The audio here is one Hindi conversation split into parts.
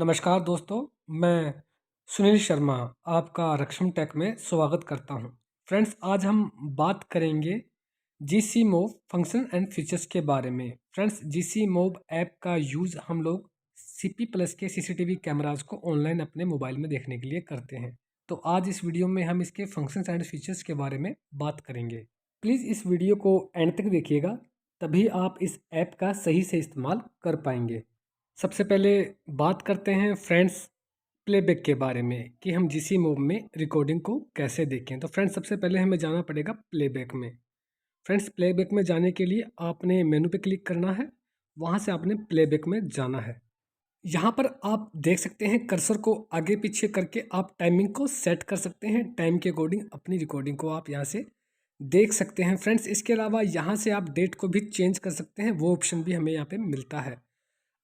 नमस्कार दोस्तों, मैं सुनील शर्मा आपका रक्षम टेक में स्वागत करता हूं। फ्रेंड्स, आज हम बात करेंगे GC move function and features के बारे में। फ्रेंड्स, जीसी मूव ऐप का यूज़ हम लोग सीपी प्लस के सीसीटीवी कैमराज को ऑनलाइन अपने मोबाइल में देखने के लिए करते हैं। तो आज इस वीडियो में हम इसके फंक्शंस एंड फीचर्स के बारे में बात करेंगे। प्लीज़ इस वीडियो को एंड तक देखिएगा, तभी आप इस ऐप का सही से इस्तेमाल कर पाएंगे। सबसे पहले बात करते हैं फ्रेंड्स प्लेबैक के बारे में कि हम जीसी मूव में रिकॉर्डिंग को कैसे देखें। तो फ्रेंड्स, सबसे पहले हमें जाना पड़ेगा प्लेबैक में। फ्रेंड्स, प्लेबैक में जाने के लिए आपने मेनू पे क्लिक करना है, वहाँ से आपने प्लेबैक में जाना है। यहाँ पर आप देख सकते हैं कर्सर को आगे पीछे करके आप टाइमिंग को सेट कर सकते हैं। टाइम के अकॉर्डिंग अपनी रिकॉर्डिंग को आप यहाँ से देख सकते हैं। फ्रेंड्स, इसके अलावा यहाँ से आप डेट को भी चेंज कर सकते हैं, वो ऑप्शन भी हमें यहाँ पे मिलता है।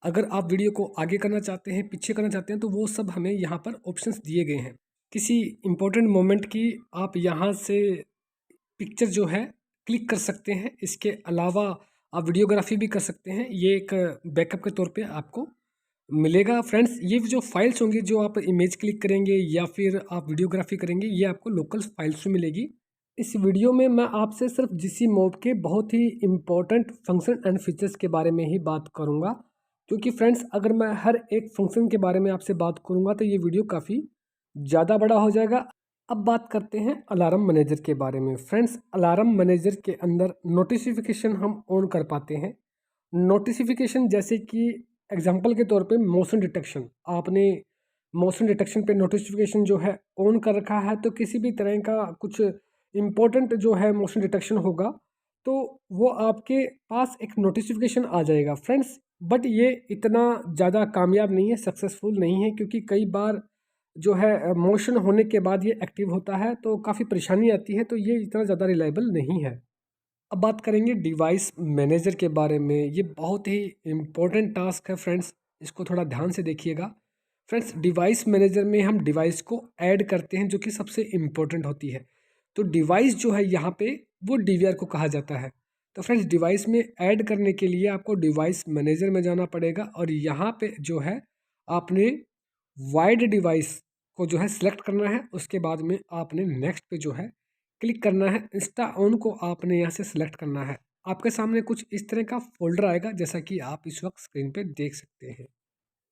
अगर आप वीडियो को आगे करना चाहते हैं, पीछे करना चाहते हैं, तो वो सब हमें यहाँ पर ऑप्शंस दिए गए हैं। किसी इम्पोर्टेंट मोमेंट की आप यहाँ से पिक्चर जो है क्लिक कर सकते हैं। इसके अलावा आप वीडियोग्राफी भी कर सकते हैं, ये एक बैकअप के तौर पे आपको मिलेगा। फ्रेंड्स, ये जो फाइल्स होंगी, जो आप इमेज क्लिक करेंगे या फिर आप वीडियोग्राफी करेंगे, ये आपको लोकल फाइल्स में मिलेगी। इस वीडियो में मैं आपसे सिर्फ जीसी मूव के बहुत ही इम्पोर्टेंट फंक्शन एंड फीचर्स के बारे में ही बात करूंगा, क्योंकि फ्रेंड्स अगर मैं हर एक फंक्शन के बारे में आपसे बात करूंगा तो ये वीडियो काफ़ी ज़्यादा बड़ा हो जाएगा। अब बात करते हैं अलार्म मैनेजर के बारे में। फ्रेंड्स, अलार्म मैनेजर के अंदर नोटिफिकेशन हम ऑन कर पाते हैं। नोटिफिकेशन जैसे कि एग्जांपल के तौर पे मोशन डिटेक्शन, आपने मोशन डिटेक्शन पे नोटिफिकेशन जो है ऑन कर रखा है, तो किसी भी तरह का कुछ इम्पोर्टेंट जो है मोशन डिटेक्शन होगा तो वो आपके पास एक नोटिफिकेशन आ जाएगा। फ्रेंड्स, बट ये इतना ज़्यादा कामयाब नहीं है, सक्सेसफुल नहीं है, क्योंकि कई बार जो है मोशन होने के बाद ये एक्टिव होता है तो काफ़ी परेशानी आती है, तो ये इतना ज़्यादा रिलायबल नहीं है। अब बात करेंगे डिवाइस मैनेजर के बारे में। ये बहुत ही इम्पोर्टेंट टास्क है फ्रेंड्स, इसको थोड़ा ध्यान से देखिएगा। फ्रेंड्स, डिवाइस मैनेजर में हम डिवाइस को ऐड करते हैं, जो कि सबसे इम्पोर्टेंट होती है। तो डिवाइस जो है यहाँ पे वो डीवीआर को कहा जाता है। तो फ्रेंड्स, डिवाइस में ऐड करने के लिए आपको डिवाइस मैनेजर में जाना पड़ेगा और यहाँ पे जो है आपने वाइड डिवाइस को जो है सिलेक्ट करना है। उसके बाद में आपने नेक्स्ट पे जो है क्लिक करना है। इंस्टा ऑन को आपने यहाँ से सिलेक्ट करना है। आपके सामने कुछ इस तरह का फोल्डर आएगा, जैसा कि आप इस वक्त स्क्रीन पे देख सकते हैं।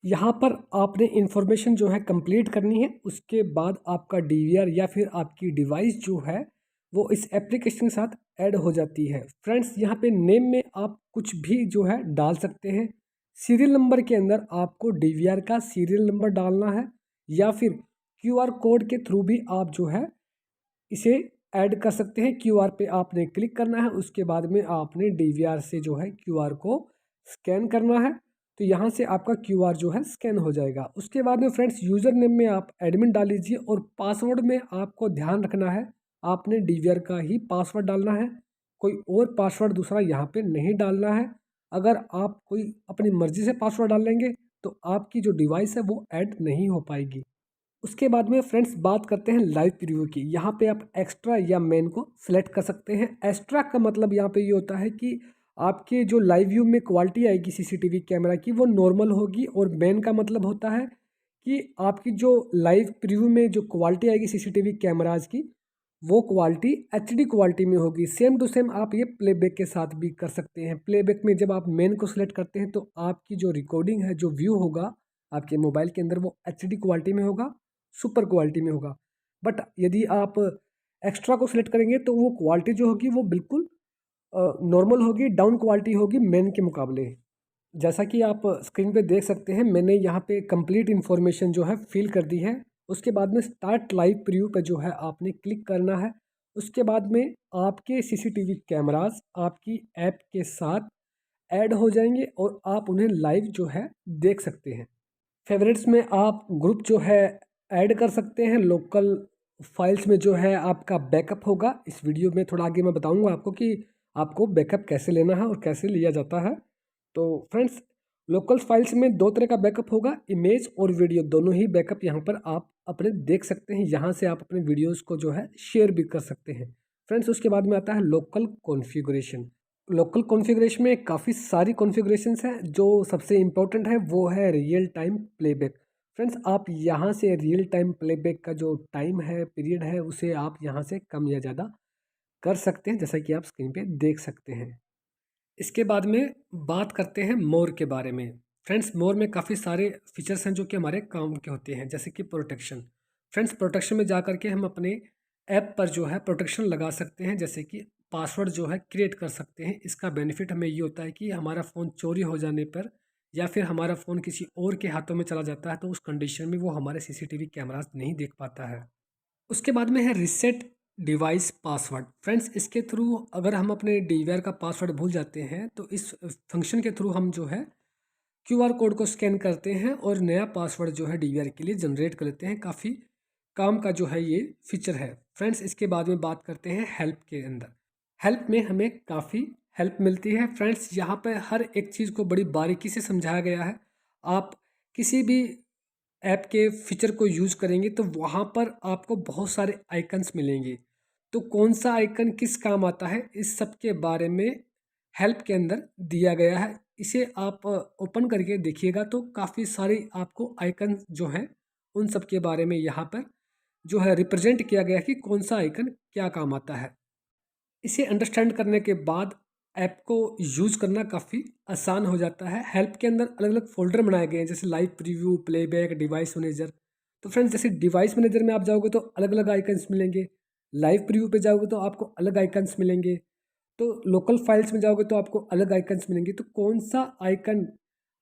यहाँ पर आपने इंफॉर्मेशन जो है कंप्लीट करनी है। उसके बाद आपका डीवीआर या फिर आपकी डिवाइस जो है वो इस एप्लीकेशन के साथ ऐड हो जाती है। फ्रेंड्स, यहाँ पे नेम में आप कुछ भी जो है डाल सकते हैं। सीरियल नंबर के अंदर आपको डीवीआर का सीरियल नंबर डालना है, या फिर क्यूआर कोड के थ्रू भी आप जो है इसे ऐड कर सकते हैं। क्यूआर पे आपने क्लिक करना है, उसके बाद में आपने डीवीआर से जो है क्यूआर को स्कैन करना है। तो यहाँ से आपका क्यूआर जो है स्कैन हो जाएगा। उसके बाद में फ्रेंड्स, यूज़र नेम में आप एडमिन डाल लीजिए और पासवर्ड में आपको ध्यान रखना है, आपने डीवीआर का ही पासवर्ड डालना है, कोई और पासवर्ड दूसरा यहाँ पे नहीं डालना है। अगर आप कोई अपनी मर्जी से पासवर्ड डाल लेंगे तो आपकी जो डिवाइस है वो ऐड नहीं हो पाएगी। उसके बाद में फ्रेंड्स बात करते हैं लाइव प्रीव्यू की। यहाँ पे आप एक्स्ट्रा या मेन को सिलेक्ट कर सकते हैं। एक्स्ट्रा का मतलब यहाँ पे ये होता है कि आपके जो लाइव व्यू में क्वालिटी आएगी सीसीटीवी कैमरा की वो नॉर्मल होगी, और मेन का मतलब होता है कि आपकी जो लाइव प्रीव्यू में जो क्वालिटी आएगी सीसीटीवी कैमराज की वो क्वालिटी एचडी क्वालिटी में होगी। सेम टू सेम आप ये प्लेबैक के साथ भी कर सकते हैं। प्लेबैक में जब आप मेन को सिलेक्ट करते हैं तो आपकी जो रिकॉर्डिंग है, जो व्यू होगा आपके मोबाइल के अंदर, वो एचडी क्वालिटी में होगा, सुपर क्वालिटी में होगा। बट यदि आप एक्स्ट्रा को सिलेक्ट करेंगे तो वो क्वालिटी जो होगी वो बिल्कुल नॉर्मल होगी, डाउन क्वालिटी होगी मेन के मुकाबले। जैसा कि आप स्क्रीन पे देख सकते हैं, मैंने यहाँ पे कंप्लीट इन्फॉर्मेशन जो है फिल कर दी है। उसके बाद में स्टार्ट लाइव प्रीव्यू पे जो है आपने क्लिक करना है। उसके बाद में आपके सीसीटीवी कैमरास आपकी ऐप के साथ ऐड हो जाएंगे और आप उन्हें लाइव जो है देख सकते हैं। फेवरेट्स में आप ग्रुप जो है ऐड कर सकते हैं। लोकल फाइल्स में जो है आपका बैकअप होगा। इस वीडियो में थोड़ा आगे मैं बताऊंगा आपको कि आपको बैकअप कैसे लेना है और कैसे लिया जाता है। तो फ्रेंड्स, लोकल फाइल्स में दो तरह का बैकअप होगा, इमेज और वीडियो, दोनों ही बैकअप यहाँ पर आप अपने देख सकते हैं। यहाँ से आप अपने वीडियोज़ को जो है शेयर भी कर सकते हैं। फ्रेंड्स, उसके बाद में आता है लोकल कॉन्फ़िगरेशन। लोकल कॉन्फ़िगरेशन में काफ़ी सारी कॉन्फ़िगरेशंस हैं। जो सबसे इम्पोर्टेंट है वो है रियल टाइम प्लेबैक। फ्रेंड्स आप यहाँ से रियल टाइम प्लेबैक का जो टाइम है, पीरियड है, उसे आप यहाँ से कम या ज़्यादा कर सकते हैं, जैसा कि आप स्क्रीन पे देख सकते हैं। इसके बाद में बात करते हैं मोर के बारे में। फ्रेंड्स मोर में काफ़ी सारे फीचर्स हैं जो कि हमारे काम के होते हैं, जैसे कि प्रोटेक्शन। फ्रेंड्स प्रोटेक्शन में जा कर के हम अपने ऐप पर जो है प्रोटेक्शन लगा सकते हैं, जैसे कि पासवर्ड जो है क्रिएट कर सकते हैं। इसका बेनिफिट हमें ये होता है कि हमारा फ़ोन चोरी हो जाने पर या फिर हमारा फ़ोन किसी और के हाथों में चला जाता है, तो उस कंडीशन में वो हमारे सीसीटीवी कैमरास नहीं देख पाता है। उसके बाद में है रीसेट डिवाइस पासवर्ड। फ्रेंड्स इसके थ्रू अगर हम अपने डीवीआर का पासवर्ड भूल जाते हैं, तो इस फंक्शन के थ्रू हम जो है क्यूआर कोड को स्कैन करते हैं और नया पासवर्ड जो है डीवीआर के लिए जनरेट कर लेते हैं। काफ़ी काम का जो है ये फीचर है। फ्रेंड्स इसके बाद में बात करते हैं हेल्प के अंदर। हेल्प में हमें काफ़ी हेल्प मिलती है। फ्रेंड्स यहाँ पर हर एक चीज़ को बड़ी बारीकी से समझाया गया है। आप किसी भी ऐप के फीचर को यूज़ करेंगे तो वहाँ पर आपको बहुत सारे आइकन्स मिलेंगे। तो कौन सा आइकन किस काम आता है, इस सब के बारे में हेल्प के अंदर दिया गया है। इसे आप ओपन करके देखिएगा तो काफ़ी सारे आपको आइकन जो हैं उन सब के बारे में यहाँ पर जो है रिप्रेजेंट किया गया है कि कौन सा आइकन क्या काम आता है। इसे अंडरस्टैंड करने के बाद ऐप को यूज़ करना काफ़ी आसान हो जाता है। हेल्प के अंदर अलग अलग फ़ोल्डर बनाए गए हैं, जैसे live preview, playback, device manager. तो फ्रेंड्स जैसे डिवाइस मैनेजर में आप जाओगे तो अलग अलग आइकन्स मिलेंगे, लाइव प्रीव्यू पे जाओगे तो आपको अलग आइकन्स मिलेंगे, तो लोकल फाइल्स में जाओगे तो आपको अलग आइकन्स मिलेंगे। तो कौन सा आइकन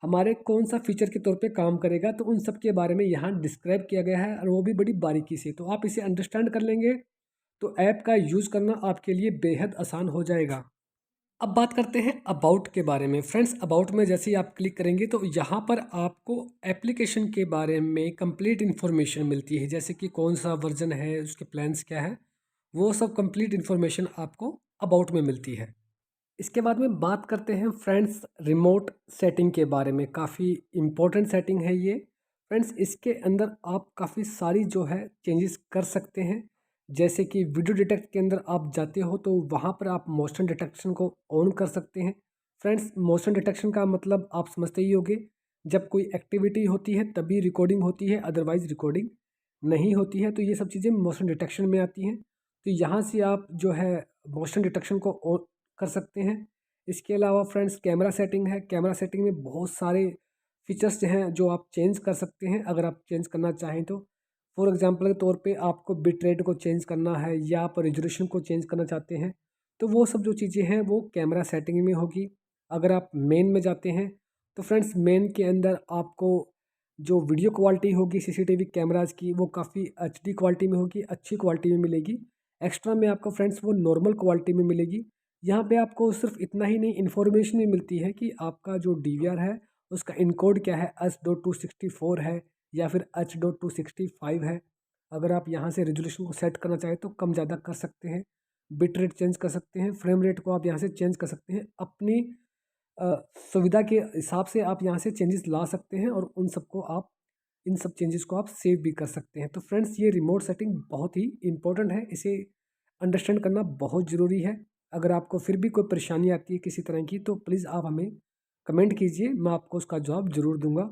हमारे कौन सा फीचर के तौर पे काम करेगा, तो उन सब के बारे में यहाँ डिस्क्राइब किया गया है और वो भी बड़ी बारीकी से। तो आप इसे अंडरस्टैंड कर लेंगे तो ऐप का यूज़ करना आपके लिए बेहद आसान हो जाएगा। अब बात करते हैं अबाउट के बारे में। फ्रेंड्स अबाउट में जैसे ही आप क्लिक करेंगे तो यहाँ पर आपको एप्लीकेशन के बारे में कंप्लीट इन्फॉर्मेशन मिलती है, जैसे कि कौन सा वर्जन है, उसके प्लान्स क्या है, वो सब कंप्लीट इन्फॉर्मेशन आपको अबाउट में मिलती है। इसके बाद में बात करते हैं फ्रेंड्स रिमोट सेटिंग के बारे में। काफ़ी इम्पोर्टेंट सेटिंग है ये। फ्रेंड्स इसके अंदर आप काफ़ी सारी जो है चेंजेस कर सकते हैं, जैसे कि वीडियो डिटेक्ट के अंदर आप जाते हो तो वहाँ पर आप मोशन डिटेक्शन को ऑन कर सकते हैं। फ्रेंड्स मोशन डिटेक्शन का मतलब आप समझते ही होंगे, जब कोई एक्टिविटी होती है तभी रिकॉर्डिंग होती है, अदरवाइज़ रिकॉर्डिंग नहीं होती है। तो ये सब चीज़ें मोशन डिटेक्शन में आती हैं। तो यहाँ से आप जो है मोशन डिटेक्शन को ऑन कर सकते हैं। इसके अलावा फ्रेंड्स कैमरा सेटिंग है। कैमरा सेटिंग में बहुत सारे फीचर्स हैं जो आप चेंज कर सकते हैं, अगर आप चेंज करना चाहें तो। फॉर एग्जांपल के तौर पे आपको बिट रेट को चेंज करना है या आप रेजोल्यूशन को चेंज करना चाहते हैं, तो वो सब जो चीज़ें हैं वो कैमरा सेटिंग में होगी। अगर आप मेन में जाते हैं तो फ्रेंड्स मेन के अंदर आपको जो वीडियो क्वालिटी होगी सीसीटीवी कैमराज़ की, वो काफ़ी एचडी क्वालिटी में होगी, अच्छी क्वालिटी में मिलेगी। एक्स्ट्रा में आपको फ्रेंड्स वो नॉर्मल क्वालिटी में मिलेगी। यहाँ पे आपको सिर्फ इतना ही नहीं, इन्फॉर्मेशन भी मिलती है कि आपका जो डीवीआर है उसका इनकोड क्या है, H.264 है या फिर H.265 है। अगर आप यहाँ से रेजोल्यूशन को सेट करना चाहें तो कम ज़्यादा कर सकते हैं, बिट रेट चेंज कर सकते हैं, फ्रेम रेट को आप यहाँ से चेंज कर सकते हैं। अपनी सुविधा के हिसाब से आप यहाँ से चेंजेस ला सकते हैं और उन सबको आप इन सब चेंजेस को आप सेव भी कर सकते हैं। तो फ्रेंड्स ये रिमोट सेटिंग बहुत ही इंपॉर्टेंट है, इसे अंडरस्टैंड करना बहुत ज़रूरी है। अगर आपको फिर भी कोई परेशानी आती है किसी तरह की तो प्लीज़ आप हमें कमेंट कीजिए, मैं आपको उसका जवाब ज़रूर दूंगा।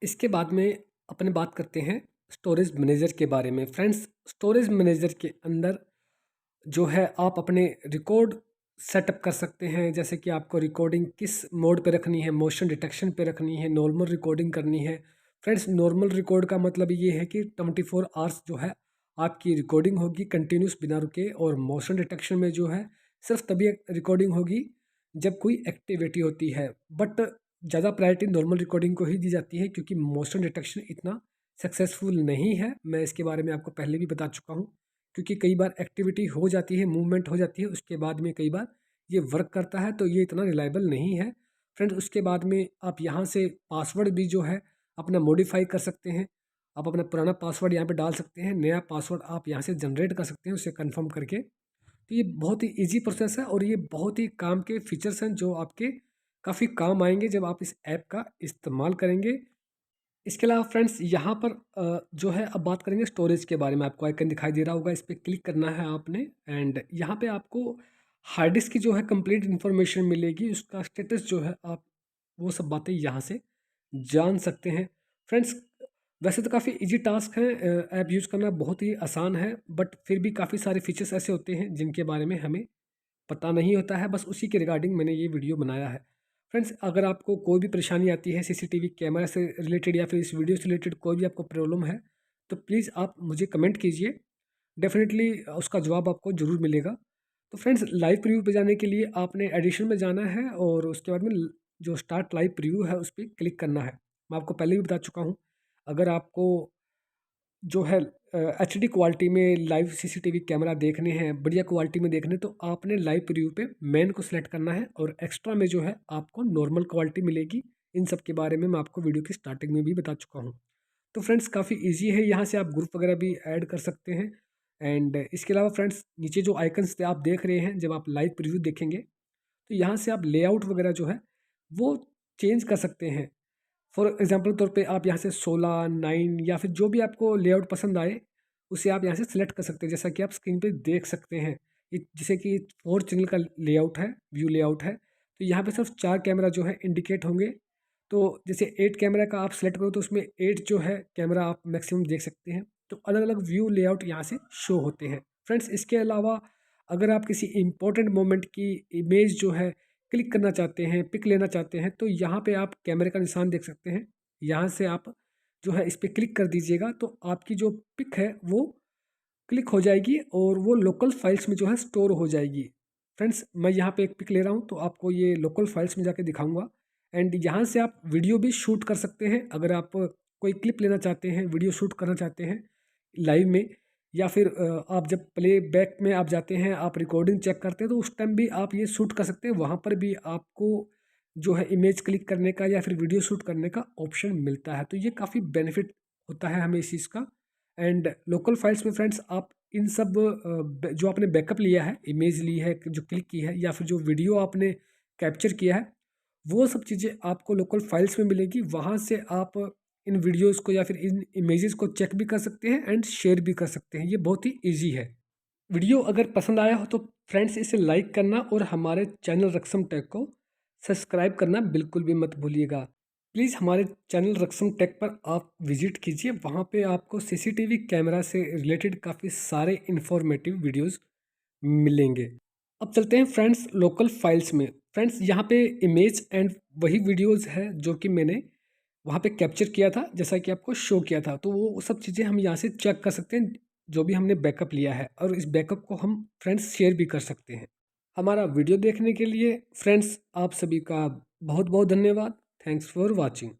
इसके बाद में अपने बात करते हैं स्टोरेज मैनेजर के बारे में। फ्रेंड्स स्टोरेज मैनेजर के अंदर जो है आप अपने रिकॉर्ड सेटअप कर सकते हैं, जैसे कि आपको रिकॉर्डिंग किस मोड पे रखनी है, मोशन डिटेक्शन पे रखनी है, नॉर्मल रिकॉर्डिंग करनी है। फ्रेंड्स नॉर्मल रिकॉर्ड का मतलब ये है कि 24 आवर्स जो है आपकी रिकॉर्डिंग होगी कंटिन्यूस बिना रुके, और मोशन डिटेक्शन में जो है सिर्फ तभी रिकॉर्डिंग होगी जब कोई एक्टिविटी होती है। बट ज़्यादा प्रायोरिटी नॉर्मल रिकॉर्डिंग को ही दी जाती है, क्योंकि मोशन डिटेक्शन इतना सक्सेसफुल नहीं है। मैं इसके बारे में आपको पहले भी बता चुका हूँ, क्योंकि कई बार एक्टिविटी हो जाती है, मूवमेंट हो जाती है, उसके बाद में कई बार ये वर्क करता है, तो ये इतना रिलायबल नहीं है। फ्रेंड्स उसके बाद में आप यहाँ से पासवर्ड भी जो है अपना मॉडिफाई कर सकते हैं। आप अपना पुराना पासवर्ड यहाँ पे डाल सकते हैं, नया पासवर्ड आप यहाँ से जनरेट कर सकते हैं उसे कंफर्म करके। तो ये बहुत ही ईजी प्रोसेस है और ये बहुत ही काम के फीचर्स हैं जो आपके काफ़ी काम आएंगे जब आप इस ऐप का इस्तेमाल करेंगे। इसके अलावा फ्रेंड्स यहाँ पर जो है अब बात करेंगे स्टोरेज के बारे में। आपको आइकन दिखाई दे रहा होगा, इस पर क्लिक करना है आपने, एंड यहाँ पे आपको हार्ड डिस्क की जो है कंप्लीट इन्फॉर्मेशन मिलेगी, उसका स्टेटस जो है आप वो सब बातें यहाँ से जान सकते हैं। फ्रेंड्स वैसे तो काफ़ी ईज़ी टास्क है, ऐप यूज़ करना बहुत ही आसान है, बट फिर भी काफ़ी सारे फीचर्स ऐसे होते हैं जिनके बारे में हमें पता नहीं होता है, बस उसी के रिगार्डिंग मैंने ये वीडियो बनाया है। फ्रेंड्स, अगर आपको कोई भी परेशानी आती है सीसीटीवी कैमरा से रिलेटेड या फिर इस वीडियो से रिलेटेड कोई भी आपको प्रॉब्लम है, तो प्लीज़ आप मुझे कमेंट कीजिए। डेफ़िनेटली उसका जवाब आपको ज़रूर मिलेगा। तो फ्रेंड्स, लाइव प्रीव्यू पे जाने के लिए आपने एडिशन में जाना है और उसके बाद में जो स्टार्ट लाइव प्रीव्यू है उस पे क्लिक करना है। मैं आपको पहले भी बता चुका हूँ, अगर आपको जो है एचडी क्वालिटी में लाइव सीसीटीवी कैमरा देखने हैं, बढ़िया क्वालिटी में देखने, तो आपने लाइव प्रीव्यू पे मेन को सिलेक्ट करना है और एक्स्ट्रा में जो है आपको नॉर्मल क्वालिटी मिलेगी। इन सब के बारे में मैं आपको वीडियो की स्टार्टिंग में भी बता चुका हूँ। तो फ्रेंड्स, काफ़ी ईजी है, यहाँ से आप ग्रुप वगैरह भी ऐड कर सकते हैं। एंड इसके अलावा फ्रेंड्स, नीचे जो आइकन्स आप देख रहे हैं, जब आप लाइव प्रीव्यू देखेंगे तो यहाँ से आप लेआउट वगैरह जो है वो चेंज कर सकते हैं। फॉर एग्जांपल तौर पे आप यहाँ से 16, 9 या फिर जो भी आपको लेआउट पसंद आए, उसे आप यहाँ से सेलेक्ट कर सकते हैं। जैसा कि आप स्क्रीन पे देख सकते हैं, ये जैसे कि 4 चैनल का लेआउट है, व्यू लेआउट है। तो यहाँ पे सिर्फ 4 कैमरा जो है इंडिकेट होंगे। तो जैसे 8 कैमरा का आप सेलेक्ट करो तो उसमें 8 जो है कैमरा आप मैक्सिमम देख सकते हैं। तो अलग-अलग व्यू लेआउट यहाँ से शो होते हैं। फ्रेंड्स, इसके अलावा अगर आप किसी इम्पोर्टेंट मोमेंट की इमेज जो है क्लिक करना चाहते हैं, पिक लेना चाहते हैं, तो यहाँ पे आप कैमरे का निशान देख सकते हैं। यहाँ से आप जो है इस पे क्लिक कर दीजिएगा तो आपकी जो पिक है वो क्लिक हो जाएगी और वो लोकल फाइल्स में जो है स्टोर हो जाएगी। फ्रेंड्स, मैं यहाँ पे एक पिक ले रहा हूँ तो आपको ये लोकल फाइल्स में जाके दिखाऊंगा। एंड यहाँ से आप वीडियो भी शूट कर सकते हैं। अगर आप कोई क्लिप लेना चाहते हैं, वीडियो शूट करना चाहते हैं लाइव में, या फिर आप जब प्ले बैक में आप जाते हैं, आप रिकॉर्डिंग चेक करते हैं, तो उस टाइम भी आप ये शूट कर सकते हैं। वहाँ पर भी आपको जो है इमेज क्लिक करने का या फिर वीडियो शूट करने का ऑप्शन मिलता है। तो ये काफ़ी बेनिफिट होता है हमें इस चीज़ का। एंड लोकल फाइल्स में फ्रेंड्स, आप इन सब जो आपने बैकअप लिया है, इमेज ली है, जो क्लिक की है, या फिर जो वीडियो आपने कैप्चर किया है, वो सब चीज़ें आपको लोकल फाइल्स में मिलेगी। वहाँ से आप इन वीडियोज़ को या फिर इन इमेजेस को चेक भी कर सकते हैं एंड शेयर भी कर सकते हैं। ये बहुत ही ईज़ी है। वीडियो अगर पसंद आया हो तो फ्रेंड्स इसे लाइक करना और हमारे चैनल रक्सम टेक को सब्सक्राइब करना बिल्कुल भी मत भूलिएगा। प्लीज़ हमारे चैनल रक्सम टेक पर आप विजिट कीजिए, वहाँ पे आपको सीसीटीवी कैमरा से रिलेटेड काफ़ी सारे इन्फॉर्मेटिव वीडियोस मिलेंगे। अब चलते हैं फ्रेंड्स लोकल फाइल्स में। फ्रेंड्स, यहाँ पे इमेज एंड वही वीडियोस है जो कि मैंने वहाँ पे कैप्चर किया था, जैसा कि आपको शो किया था। तो वो सब चीज़ें हम यहाँ से चेक कर सकते हैं, जो भी हमने बैकअप लिया है, और इस बैकअप को हम फ्रेंड्स शेयर भी कर सकते हैं। हमारा वीडियो देखने के लिए फ्रेंड्स आप सभी का बहुत बहुत धन्यवाद। Thanks for watching.